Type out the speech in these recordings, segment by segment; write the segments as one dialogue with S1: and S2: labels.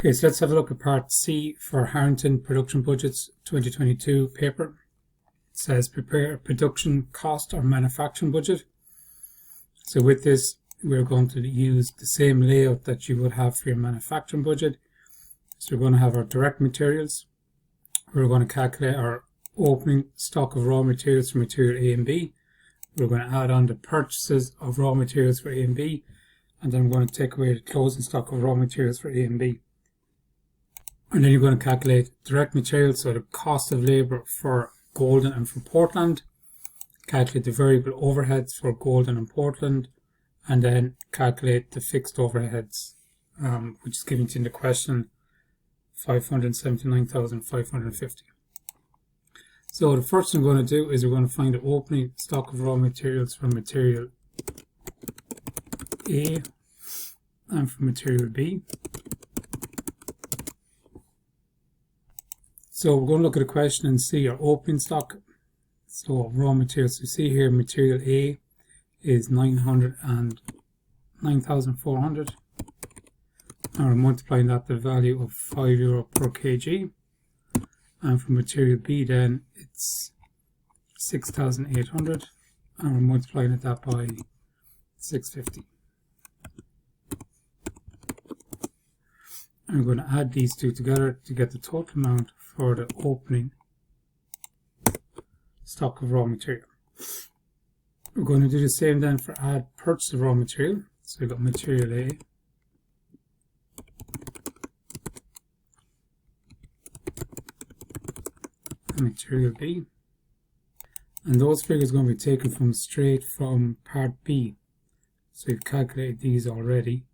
S1: Okay, so let's have a look at part C for Harrington Production Budgets 2022 paper. It says prepare a production cost or manufacturing budget. So with this, we're going to use the same layout that you would have for your manufacturing budget. So we're going to have our direct materials. We're going to calculate our opening stock of raw materials for material A and B. We're going to add on the purchases of raw materials for A and B. And then we're going to take away the closing stock of raw materials for A and B. And then you're going to calculate direct materials, so the cost of labor for Golden and for Portland. Calculate the variable overheads for Golden and Portland. And then calculate the fixed overheads, which is given to you in the question, 579,550. So the first thing we're going to do is we're going to find the opening stock of raw materials for material A and for material B. So we're going to look at a question and see our opening stock. So raw materials, you see here material A is 9,400. And we're multiplying that to the value of €5 per kg. And for material B then it's 6,800. And we're multiplying that by 650. And we're going to add these two together to get the total amount for the opening stock of raw material. We're going to do the same then for add purchase of raw material. So we've got material A and material B. And those figures are going to be taken straight from part B. So we've calculated these already.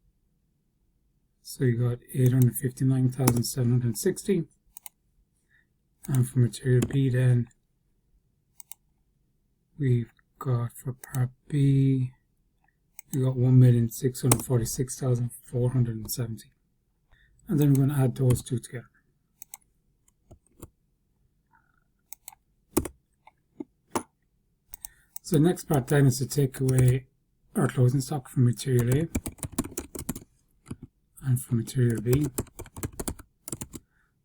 S1: So you got 859,760. And for material B then, we've got for part B, we got 1,646,470. And then we're going to add those two together. So the next part then is to take away our closing stock from material A and from material B.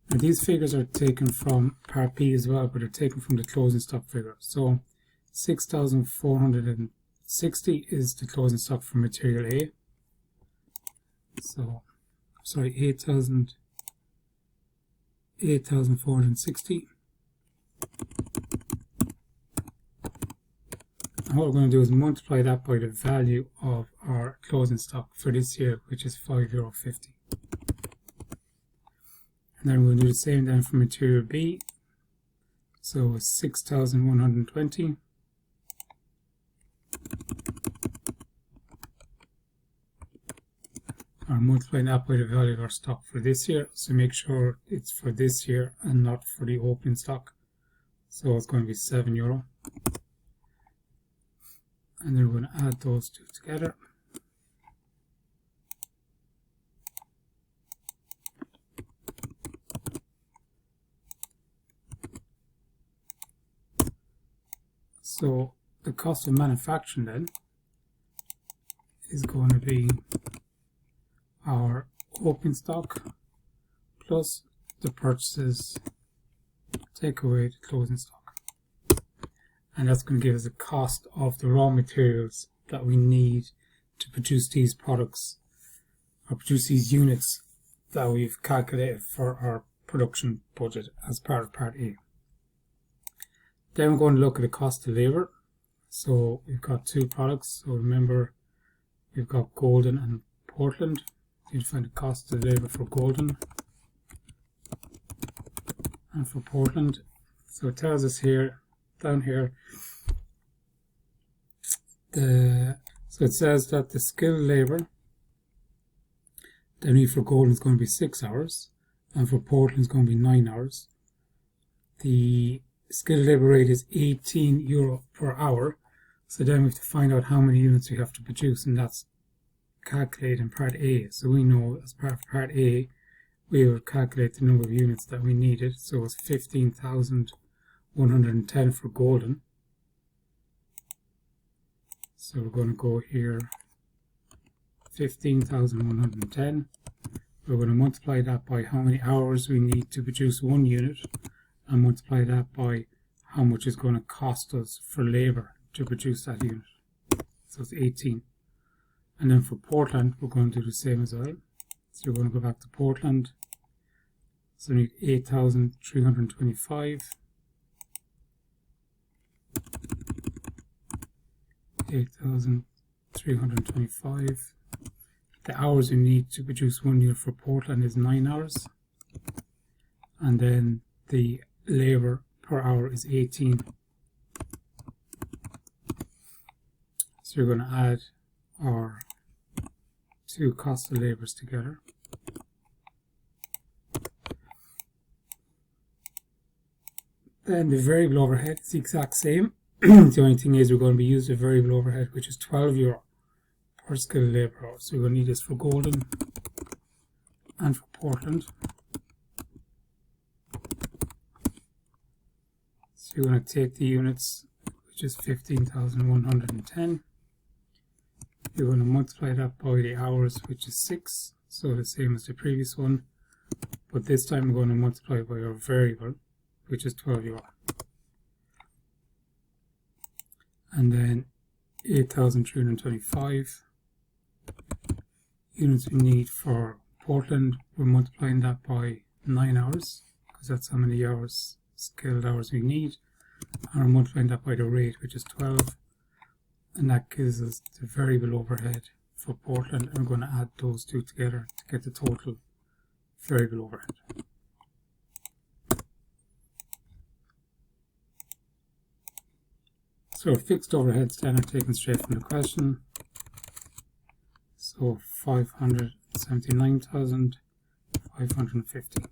S1: Now these figures are taken from part B as well, but they're taken from the closing stock figure. So 6,460 is the closing stock for material A. So, sorry, 8,460. And what we're going to do is multiply that by the value of our closing stock for this year, which is €5.50. And then we'll do the same then for material B. So 6,120. And multiplying that by the value of our stock for this year. So make sure it's for this year and not for the opening stock. So it's going to be €7. And then we're going to add those two together. So the cost of manufacturing then is going to be our opening stock plus the purchases, take away the closing stock. And that's going to give us the cost of the raw materials that we need to produce these products or produce these units that we've calculated for our production budget as part of part A. Then we're going to look at the cost of labor. So we've got two products. So remember, we've got Golden and Portland. You need to find the cost of labor for Golden and for Portland. So it tells us here, down here, so it says that the skilled labor that we need for Golden is going to be 6 hours, and for Portland is going to be 9 hours. The skilled labor rate is €18 per hour. So then we have to find out how many units we have to produce, and that's calculated in part A. So we know as part of part A, we will calculate the number of units that we needed. So it's 15,110 for Golden. So we're going to go here 15,110. we're going to multiply that by how many hours we need to produce one unit, and multiply that by how much it's going to cost us for labour to produce that unit. So it's 18. And then for Portland, we're going to do the same as well. So we're going to go back to Portland. So we need 8,325. 8,325. The hours we need to produce one unit for Portland is 9 hours. And then the labour per hour is 18. So you're going to add our two cost of labours together. Then the variable overhead is the exact same. The only thing is we're going to be using a variable overhead, which is €12 per skilled labour hour. So we're going to need this for Golden and for Portland. So you're going to take the units, which is 15,110. You're going to multiply that by the hours, which is 6, so the same as the previous one, but this time we're going to multiply by our variable, which is €12. And then 8,325 units we need for Portland. We're multiplying that by 9 hours, because that's how many hours, skilled hours we need, and we're multiplying that by the rate, which is 12. And that gives us the variable overhead for Portland, and we're going to add those two together to get the total variable overhead. So fixed overheads then are taken straight from the question. So 579,550.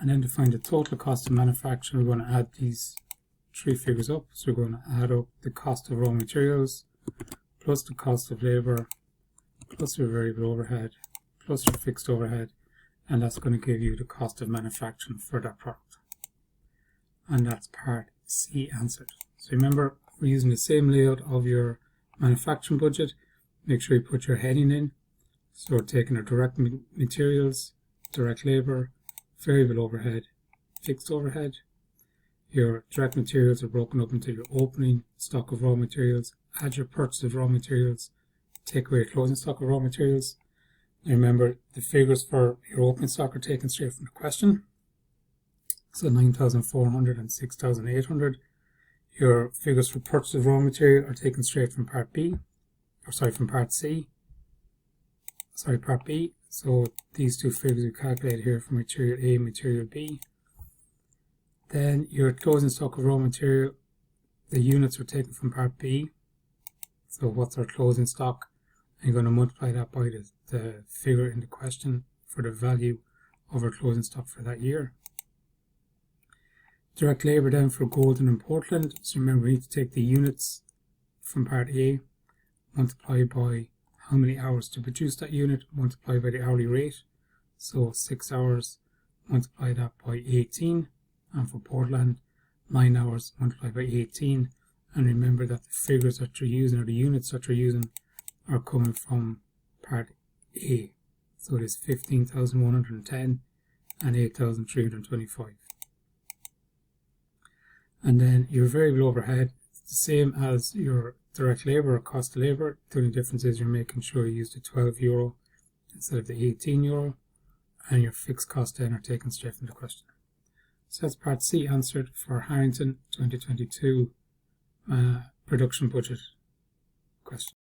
S1: And then to find the total cost of manufacture, we're going to add these three figures up. So we're going to add up the cost of raw materials, plus the cost of labour, plus your variable overhead, plus your fixed overhead, and that's going to give you the cost of manufacturing for that product. And that's part C answered. So remember, we're using the same layout of your manufacturing budget. Make sure you put your heading in. So we're taking our direct materials, direct labour, variable overhead, fixed overhead. Your direct materials are broken up into your opening stock of raw materials, add your purchase of raw materials, take away your closing stock of raw materials. And remember, the figures for your opening stock are taken straight from the question. So 9,400 and 6,800. Your figures for purchase of raw material are taken straight from part B, or sorry, from part C. Sorry, part B. So these two figures we calculate here for material A and material B. Then your closing stock of raw material, the units were taken from part B. So what's our closing stock? And you're going to multiply that by the figure in the question for the value of our closing stock for that year. Direct labour then for Golden and Portland. So remember, we need to take the units from part A, multiply by how many hours to produce that unit, multiply by the hourly rate. So 6 hours, multiply that by 18. And for Portland, 9 hours, multiply by 18. And remember that the figures that you're using, or the units that you're using, are coming from part A. So it is 15,110 and 8,325. And then your variable overhead is the same as your direct labour or cost of labour. The only difference is you're making sure you use the €12 instead of the €18, and your fixed costs then are taken straight from the question. So that's part C answered for Harrington 2022 production budget question.